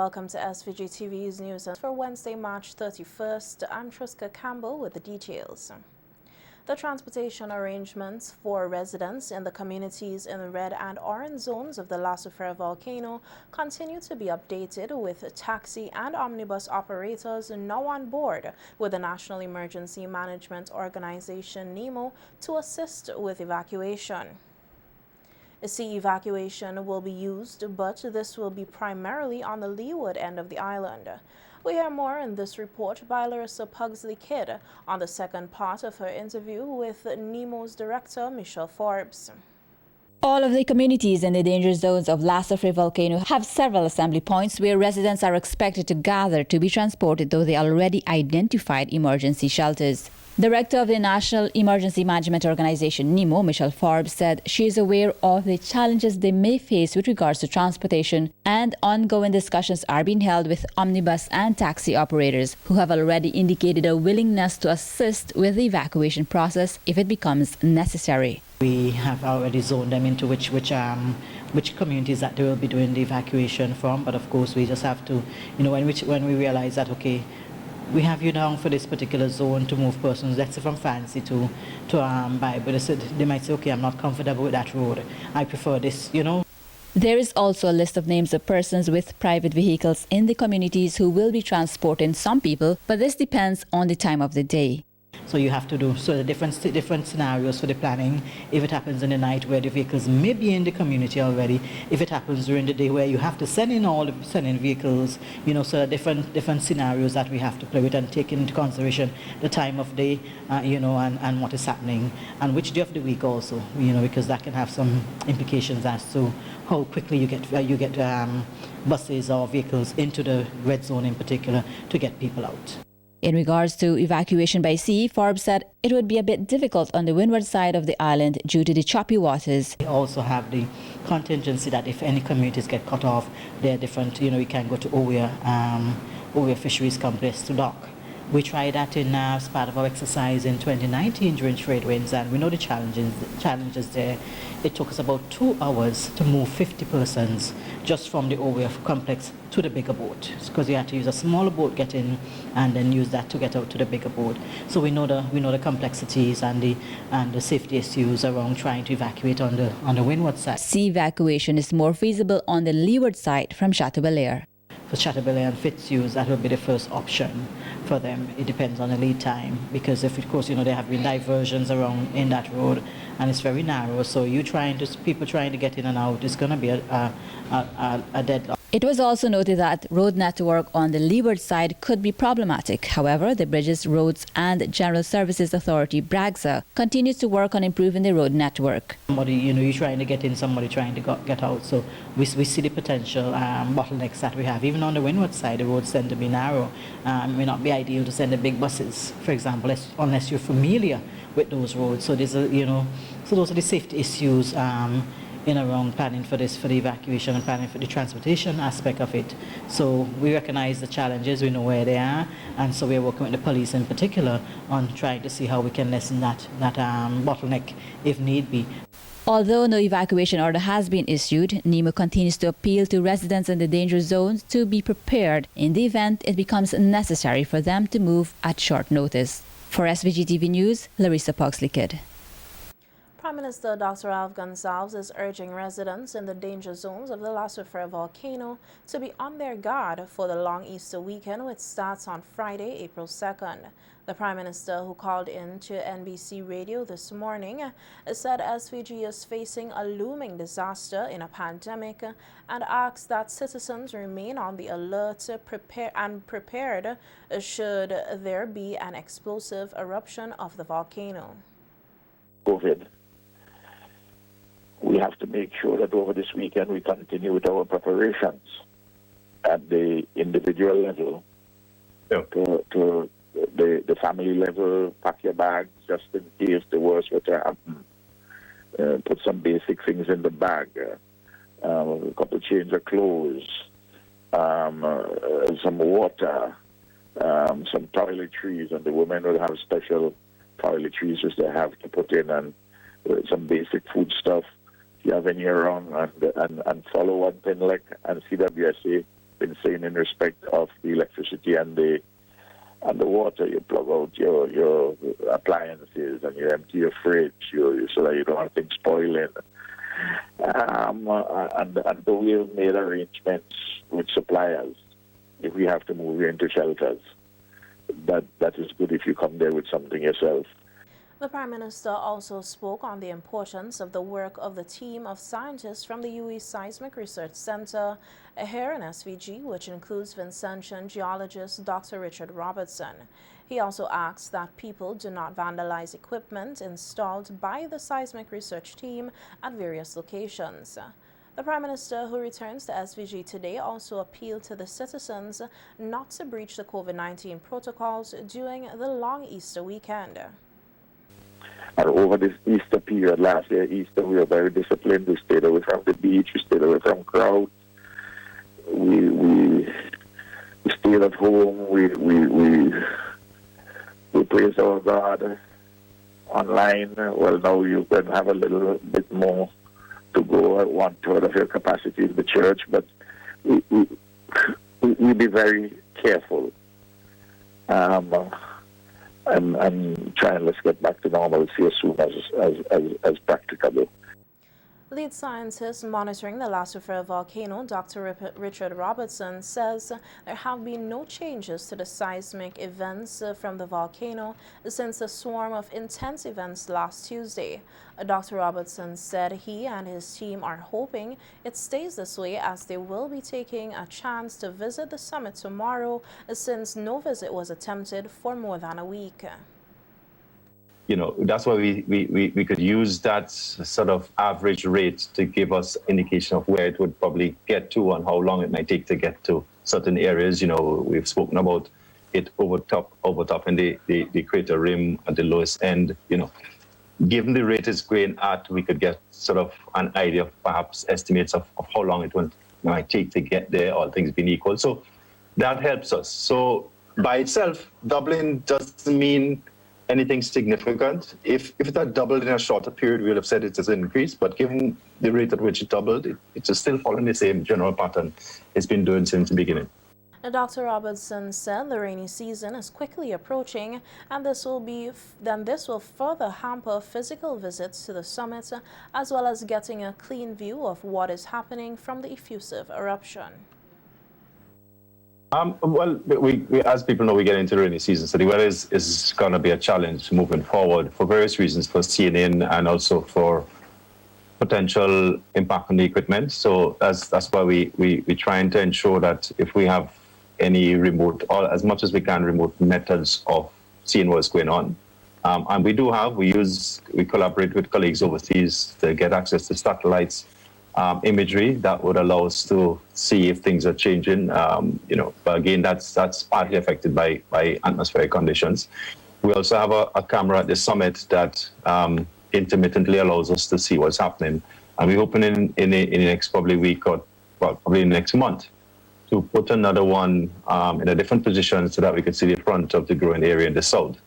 welcome to SVG-TV's news for Wednesday, March 31st. I'm Triska Campbell with the details. The transportation arrangements for residents in the communities in the red and orange zones of the La Soufrière volcano continue to be updated, with taxi and omnibus operators now on board with the National Emergency Management Organization (NEMO) to assist with evacuation. A sea evacuation will be used, but this will be primarily on the leeward end of the island. We hear more in this report by Larissa Pugsley-Kidd on the second part of her interview with NEMO's director, Michelle Forbes. All of the communities in the danger zones of La Soufrière volcano have several assembly points where residents are expected to gather to be transported to the already identified emergency shelters. Director of the National Emergency Management Organization, NEMO, Michelle Forbes, said she is aware of the challenges they may face with regards to transportation, and ongoing discussions are being held with omnibus and taxi operators who have already indicated a willingness to assist with the evacuation process if it becomes necessary. We have already zoned them into which communities that they will be doing the evacuation from, but of course we just have to, when we realize that, okay, we have you down for this particular zone to move persons, let's say from Fancy to Bible. They might say, okay, I'm not comfortable with that road. I prefer this, There is also a list of names of persons with private vehicles in the communities who will be transporting some people, but this depends on the time of the day. So you have to do the different scenarios for the planning. If it happens in the night where the vehicles may be in the community already, if it happens during the day where you have to send in vehicles, so different scenarios that we have to play with and take into consideration the time of day, and what is happening, and which day of the week also, because that can have some implications as to how quickly you get buses or vehicles into the red zone in particular to get people out. In regards to evacuation by sea, Forbes said it would be a bit difficult on the windward side of the island due to the choppy waters. We also have the contingency that if any communities get cut off, they're different. You can go to Owe Fisheries Complex to dock. We tried that as part of our exercise in 2019 during trade winds, and we know the challenges there. It took us about 2 hours to move 50 persons just from the Owe complex to the bigger boat, because you had to use a smaller boat get in and then use that to get out to the bigger boat. So we know the complexities and the safety issues around trying to evacuate on the windward side. Sea evacuation is more feasible on the leeward side from Chateaubelair. For Chateaubelair and Fitzhugh, that would be the first option for them. It depends on the lead time, because if, of course, there have been diversions around in that road and it's very narrow, so people trying to get in and out, it's going to be a deadlock. It was also noted that road network on the leeward side could be problematic. However, the Bridges, Roads and General Services Authority, BRAGSA, continues to work on improving the road network. Somebody, you're trying to get in, somebody trying to get out. So we see the potential bottlenecks that we have. Even on the windward side, the roads tend to be narrow. It may not be ideal to send the big buses, for example, unless you're familiar with those roads. So there's so those are the safety issues in around planning for the evacuation and planning for the transportation aspect of it. So we recognize the challenges, we know where they are, and so we're working with the police in particular on trying to see how we can lessen that bottleneck if need be. Although no evacuation order has been issued, NEMO continues to appeal to residents in the danger zones to be prepared in the event it becomes necessary for them to move at short notice. For SVG-TV News, Larissa Pugsley-Kidd. Prime Minister Dr. Alf Gonsalves is urging residents in the danger zones of the La Soufrière volcano to be on their guard for the long Easter weekend, which starts on Friday, April 2nd. The Prime Minister, who called in to NBC Radio this morning, said SVG is facing a looming disaster in a pandemic and asked that citizens remain on the alert, prepared should there be an explosive eruption of the volcano. COVID. We have to make sure that over this weekend we continue with our preparations at the individual level, to the family level. Pack your bags just in case the worst were to happen. Put some basic things in the bag, a couple change of clothes, some water, some toiletries, and the women will have special toiletries which they have to put in, and some basic food stuff if you have any around, and follow one thing like and CWSA been saying in respect of the electricity and the water. You plug out your appliances and you empty your fridge so that you don't have things spoiling. And though we have made arrangements with suppliers, if we have to move you into shelters, that is good if you come there with something yourself. The Prime Minister also spoke on the importance of the work of the team of scientists from the UE Seismic Research Center here in SVG, which includes Vincentian geologist Dr. Richard Robertson. He also asked that people do not vandalize equipment installed by the seismic research team at various locations. The Prime Minister, who returns to SVG today, also appealed to the citizens not to breach the COVID-19 protocols during the long Easter weekend. And over this Easter period, last year, Easter, we were very disciplined. We stayed away from the beach. We stayed away from crowds. We stayed at home. We praised our God online. Well, now you can have a little bit more to go at 1/3 of your capacity in the church, but we be very careful. And try and let's get back to normalcy as soon as practicable. Lead scientist monitoring the La Soufrière volcano, Dr. Richard Robertson, says there have been no changes to the seismic events from the volcano since a swarm of intense events last Tuesday. Dr. Robertson said he and his team are hoping it stays this way, as they will be taking a chance to visit the summit tomorrow, since no visit was attempted for more than a week. You know, that's why we could use that sort of average rate to give us indication of where it would probably get to and how long it might take to get to certain areas. You know, we've spoken about it over top in the crater rim at the lowest end. You know, given the rate it's going at, we could get sort of an idea of perhaps estimates of how long it might take to get there, all things being equal. So that helps us. So by itself, doubling doesn't mean anything significant. If it had doubled in a shorter period, we would have said it has increased, but given the rate at which it doubled, it's still following the same general pattern it's been doing since the beginning. Dr. Robertson said the rainy season is quickly approaching, and this will further hamper physical visits to the summit, as well as getting a clean view of what is happening from the effusive eruption. Well, we, as people know, we get into the rainy season, so the weather is going to be a challenge moving forward for various reasons, for seeing in and also for potential impact on the equipment. So that's why we're trying to ensure that if we have any remote, or as much as we can, remote methods of seeing what's going on. And we collaborate with colleagues overseas to get access to satellites, imagery that would allow us to see if things are changing. You know, but again, that's partly affected by atmospheric conditions. We also have a camera at the summit that intermittently allows us to see what's happening. And we're hoping in the next probably week or probably next month to put another one in a different position so that we could see the front of the growing area in the south.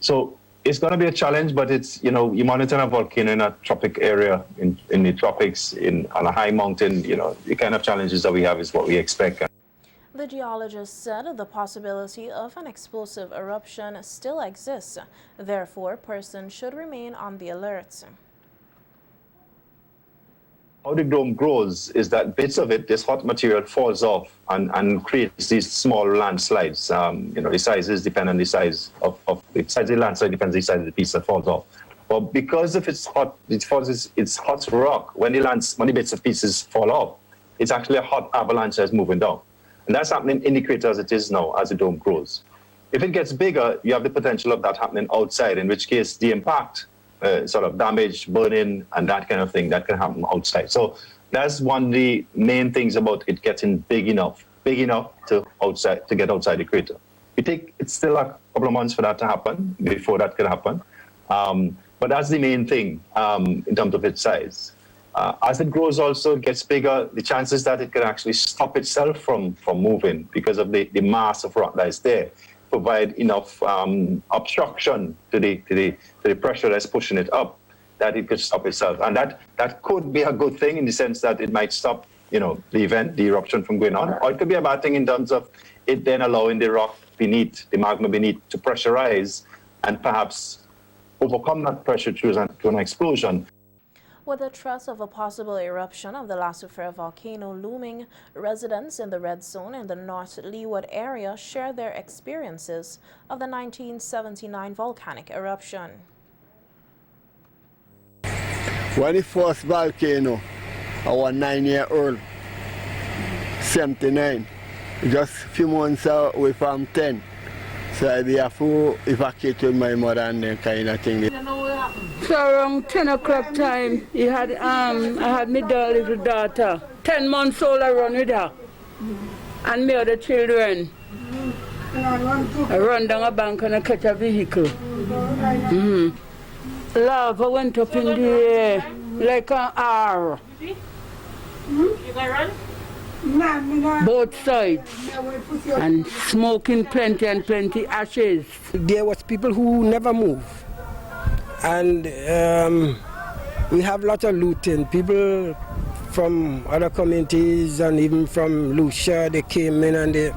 So it's going to be a challenge, but it's, you know, you monitor a volcano in a tropic area, in the tropics, on a high mountain, you know, the kind of challenges that we have is what we expect. The geologist said the possibility of an explosive eruption still exists. Therefore, persons should remain on the alert. How the dome grows is that bits of it, this hot material, falls off and creates these small landslides. You know, the sizes depend on the size of the size of the landslide depends on the size of the piece that falls off. But because if it's hot, it's hot rock. When the bits of pieces fall off, it's actually a hot avalanche that's moving down. And that's happening in the crater as it is now, as the dome grows. If it gets bigger, you have the potential of that happening outside, in which case the impact, sort of damage, burning, and that kind of thing, that can happen outside. So that's one of the main things about it getting big enough to get outside the crater. It's still a couple of months for that to happen, before that could happen. But that's the main thing in terms of its size. As it grows also, it gets bigger, the chances that it can actually stop itself from moving because of the mass of rock that is there, provide enough obstruction to the pressure that's pushing it up, that it could stop itself. And that could be a good thing in the sense that it might stop the event, the eruption from going on, or it could be a bad thing in terms of it then allowing the rock beneath, the magma beneath, to pressurize and perhaps overcome that pressure to an explosion. With the threat of a possible eruption of the La Soufrière volcano looming, residents in the red zone in the North Leeward area share their experiences of the 1979 volcanic eruption. When the first volcano, I was 9-year-old, 79, just a few months away from 10. So I have to evacuate with my mother and then kind of thing. So around 10 o'clock time, I had my little daughter, 10 months old, I run with her. And my other children. I run down a bank and I catch a vehicle. Lava went up in the air like an R. You gonna run? Both sides, and smoking plenty and plenty ashes. There was people who never move, and we have a lot of looting. People from other communities and even from Lucia, they came in and they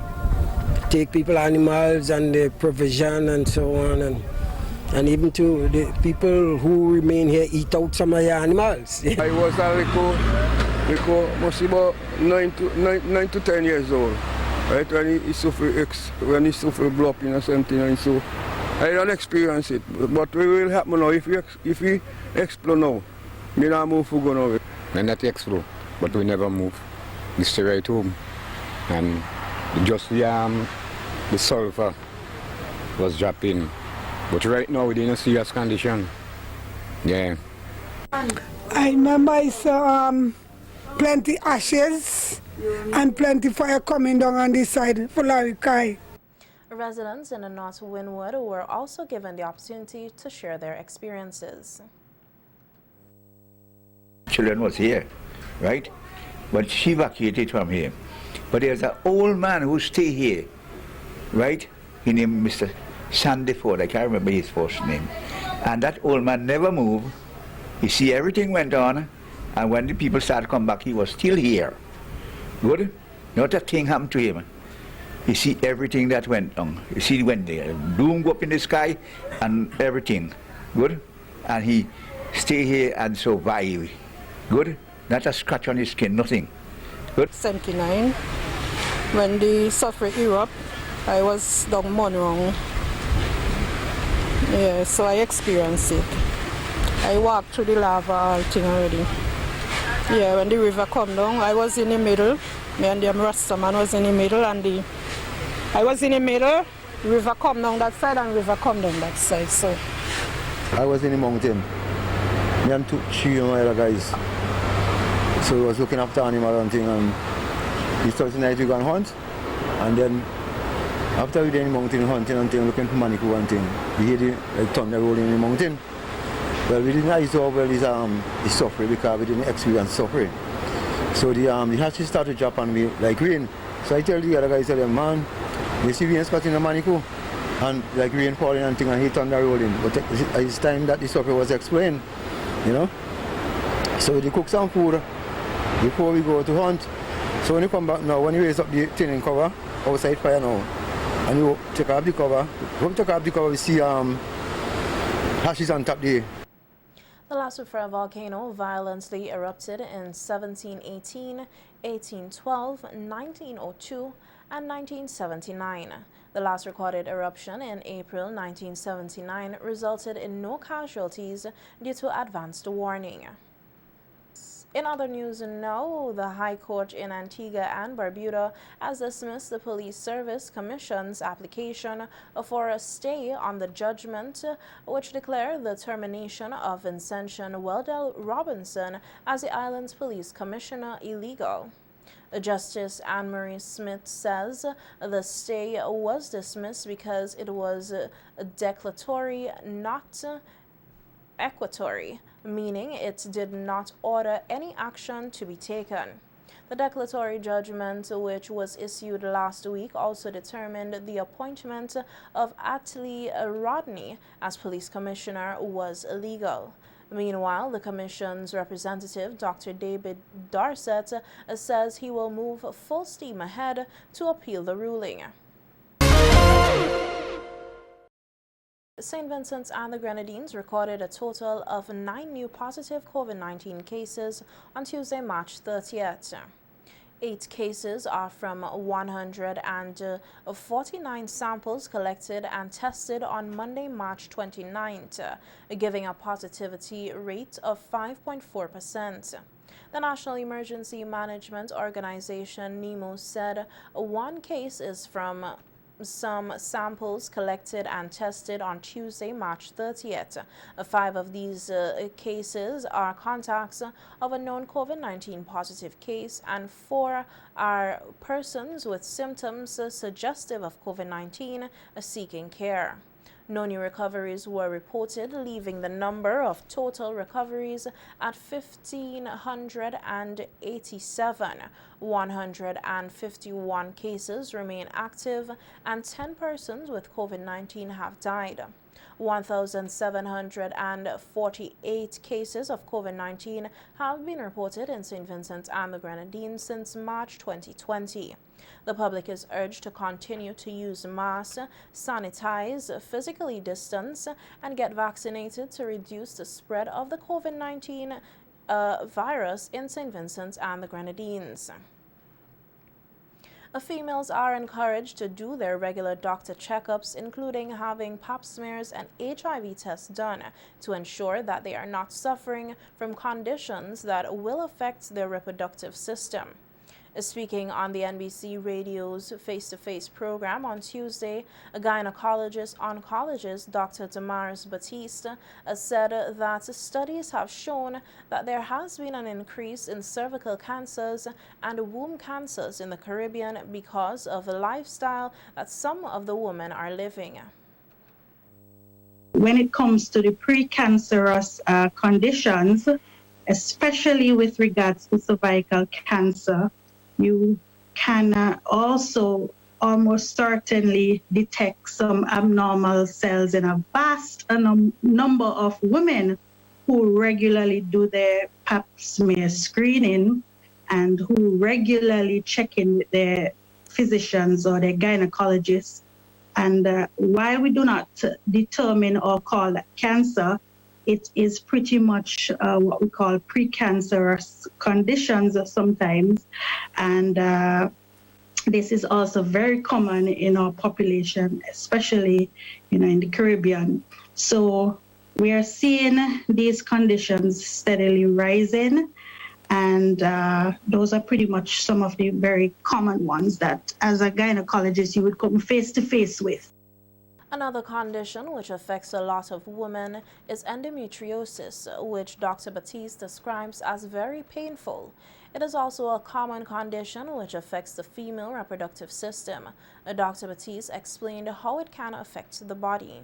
take people animals and they provision and so on, and even to the people who remain here eat out some of the animals. I was a must be about 9 to 10 years old, right? When he suffer blow up or something, and so I don't experience it. But what will happen now if we explode now? We don't move for go now. And that explode, but we never move. We stay right home, and just the sulfur was dropping. But right now we're in a serious condition. Yeah. I remember I saw plenty ashes and plenty fire coming down on this side for Larry. Residents in the North Windward were also given the opportunity to share their experiences. Children was here, right? But she evacuated from here. But there's an old man who stay here, right? He named Mr. Sandiford, I can't remember his first name. And that old man never moved. You see, everything went on. And when the people started to come back, he was still here. Good? Not a thing happened to him. You see everything that went on. You see when the bloom go up in the sky and everything. Good? And he stay here and survive. Good? Not a scratch on his skin, nothing. Good? 79, when the sulfur erupted, I was down Monwrong. Yeah, so I experienced it. I walked through the lava all thing already. Yeah, when the river come down, I was in the middle. Me and the Rastaman was in the middle, and I was in the middle. River come down that side, and river come down that side. So I was in the mountain. Me and three other guys. So we was looking after animals and thing, and this Thursday night we go and hunt, and then after we did in the mountain hunting and thing, looking for manico and thing, we hear the thunder rolling in the mountain. Well, we didn't ice over the suffering because we didn't experience suffering. So the hatches started to drop on me like rain. So I tell the other guys, man, you see rain spot in the Manico and like rain falling and thing and hit thunder rolling. But it's time that the suffering was explained, you know. So they cook some food before we go to hunt. So when you come back now, when you raise up the tin cover outside fire now, and you take off the cover, when you take off the cover, we see ashes on top there. The La Soufrière volcano violently erupted in 1718, 1812, 1902, and 1979. The last recorded eruption in April 1979 resulted in no casualties due to advanced warning. In other news now, the High Court in Antigua and Barbuda has dismissed the Police Service Commission's application for a stay on the judgment which declared the termination of Vincentian Weldell Robinson as the island's police commissioner illegal. Justice Anne-Marie Smith says the stay was dismissed because it was declaratory, not equatory, meaning it did not order any action to be taken. The declaratory judgment, which was issued last week, also determined the appointment of Atlee Rodney as police commissioner was illegal. Meanwhile, the Commission's representative, Dr. David Darcet, says he will move full steam ahead to appeal the ruling. St. Vincent and the Grenadines recorded a total of 9 new positive COVID-19 cases on Tuesday, March 30th. 8 cases are from 149 samples collected and tested on Monday, March 29th, giving a positivity rate of 5.4%. The National Emergency Management Organization, NEMO, said 1 case is from some samples collected and tested on Tuesday, March 30th. 5 of these cases are contacts of a known COVID-19 positive case, and 4 are persons with symptoms suggestive of COVID-19 seeking care. No new recoveries were reported, leaving the number of total recoveries at 1,587. 151 cases remain active, and 10 persons with COVID-19 have died. 1,748 cases of COVID-19 have been reported in St. Vincent and the Grenadines since March 2020. The public is urged to continue to use masks, sanitize, physically distance, and get vaccinated to reduce the spread of the COVID-19 virus in St. Vincent and the Grenadines. Females are encouraged to do their regular doctor checkups, including having pap smears and HIV tests done to ensure that they are not suffering from conditions that will affect their reproductive system. Speaking on the NBC Radio's face-to-face program on Tuesday, gynecologist-oncologist Dr. Damaris Batiste said that studies have shown that there has been an increase in cervical cancers and womb cancers in the Caribbean because of the lifestyle that some of the women are living. When it comes to the precancerous conditions, especially with regards to cervical cancer, you can also almost certainly detect some abnormal cells in a vast number of women who regularly do their pap smear screening and who regularly check in with their physicians or their gynecologists. And while we do not determine or call that cancer, it is pretty much what we call precancerous conditions sometimes. And this is also very common in our population, especially in the Caribbean. So we are seeing these conditions steadily rising. And those are pretty much some of the very common ones that as a gynecologist you would come face to face with. Another condition which affects a lot of women is endometriosis, which Dr. Batiste describes as very painful. It is also a common condition which affects the female reproductive system. Dr. Batiste explained how it can affect the body.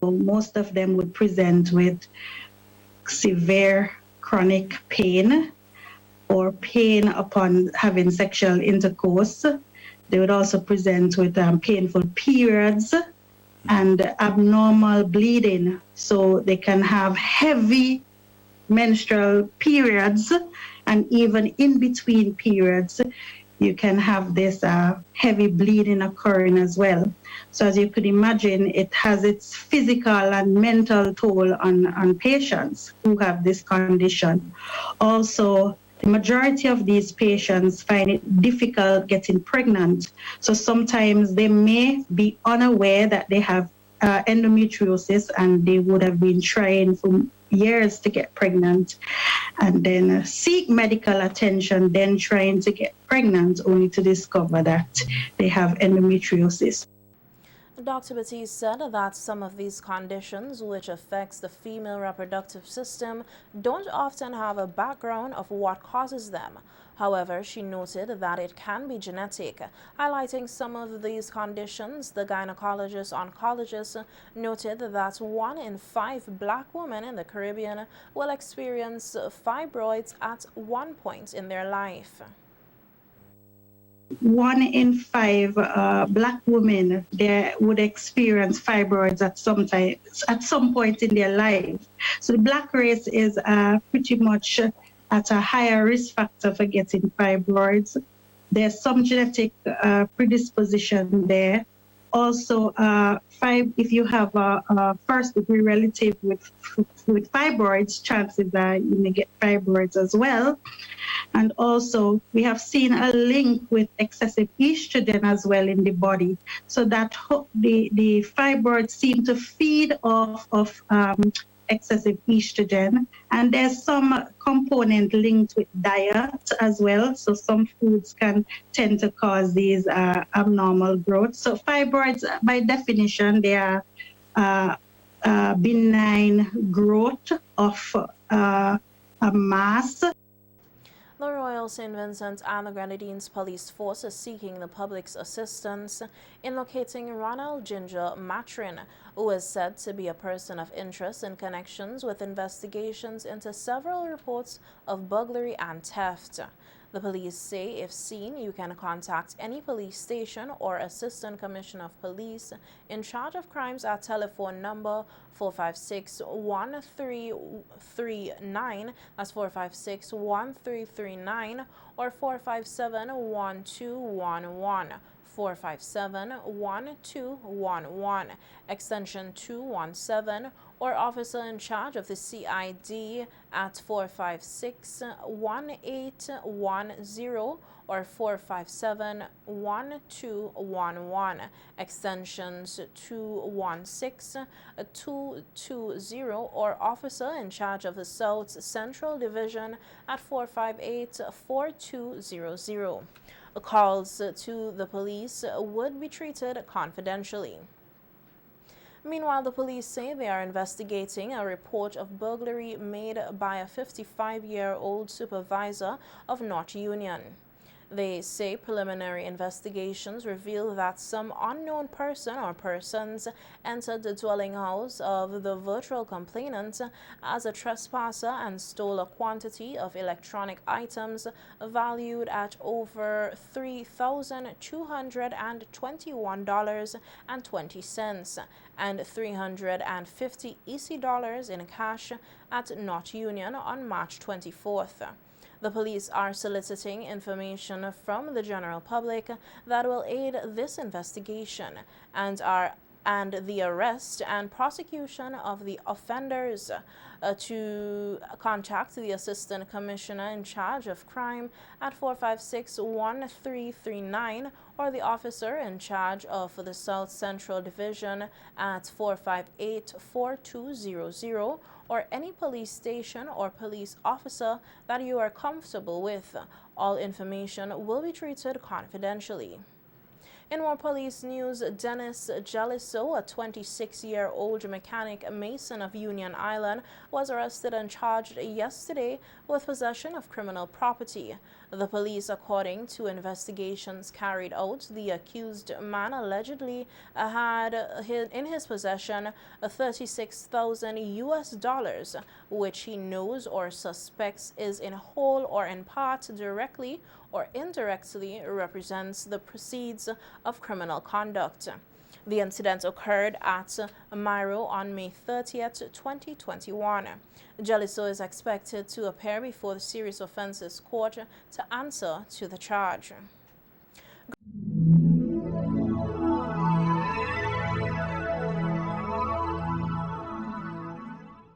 Most of them would present with severe chronic pain or pain upon having sexual intercourse. They would also present with painful periods and abnormal bleeding. So they can have heavy menstrual periods, and even in between periods, you can have this heavy bleeding occurring as well. So as you could imagine, it has its physical and mental toll on patients who have this condition. Also, the majority of these patients find it difficult getting pregnant. So sometimes they may be unaware that they have endometriosis, and they would have been trying for years to get pregnant and then seek medical attention, then trying to get pregnant only to discover that they have endometriosis. Dr. Batiste said that some of these conditions, which affects the female reproductive system, don't often have a background of what causes them. However, she noted that it can be genetic. Highlighting some of these conditions, the gynecologist-oncologist noted that 1 in 5 black women in the Caribbean will experience fibroids at one point in their life. 1 in 5 black women there would experience fibroids at some point in their life. So the black race is pretty much at a higher risk factor for getting fibroids. There's some genetic predisposition there. Also, if you have a first-degree relative with fibroids, chances are you may get fibroids as well. And also, we have seen a link with excessive estrogen as well in the body. So that the fibroids seem to feed off of excessive estrogen. And there's some component linked with diet as well. So some foods can tend to cause these abnormal growth. So fibroids, by definition, they are benign growth of a mass. The Royal St. Vincent and the Grenadines Police Force is seeking the public's assistance in locating Ronald Ginger Matrin, who is said to be a person of interest in connections with investigations into several reports of burglary and theft. The police say if seen, you can contact any police station or Assistant Commissioner of Police in charge of crimes at telephone number 456-1339, that's 456-1339, or 457-1211. 457-1211, extension 217, or officer in charge of the CID at 456-1810 or 457-1211, extensions 216, 220, or officer in charge of the South Central Division at 458-4200. Calls to the police would be treated confidentially. Meanwhile, the police say they are investigating a report of burglary made by a 55-year-old supervisor of North Union. They say preliminary investigations reveal that some unknown person or persons entered the dwelling house of the virtual complainant as a trespasser and stole a quantity of electronic items valued at over $3,221.20 and 350 EC dollars in cash at North Union on March 24th. The police are soliciting information from the general public that will aid this investigation and the arrest and prosecution of the offenders. To contact the Assistant Commissioner in charge of crime at 456-1339 or the officer in charge of the South Central Division at 458-4200, or any police station or police officer that you are comfortable with. All information will be treated confidentially. In more police news, Dennis Jaliso, a 26-year-old mechanic mason of Union Island, was arrested and charged yesterday with possession of criminal property. The police, according to investigations carried out, the accused man allegedly had in his possession $36,000 US, which he knows or suspects is in whole or in part directly or indirectly represents the proceeds of criminal conduct. The incident occurred at Miro on May 30th, 2021. Jaliso is expected to appear before the Serious Offences Court to answer to the charge.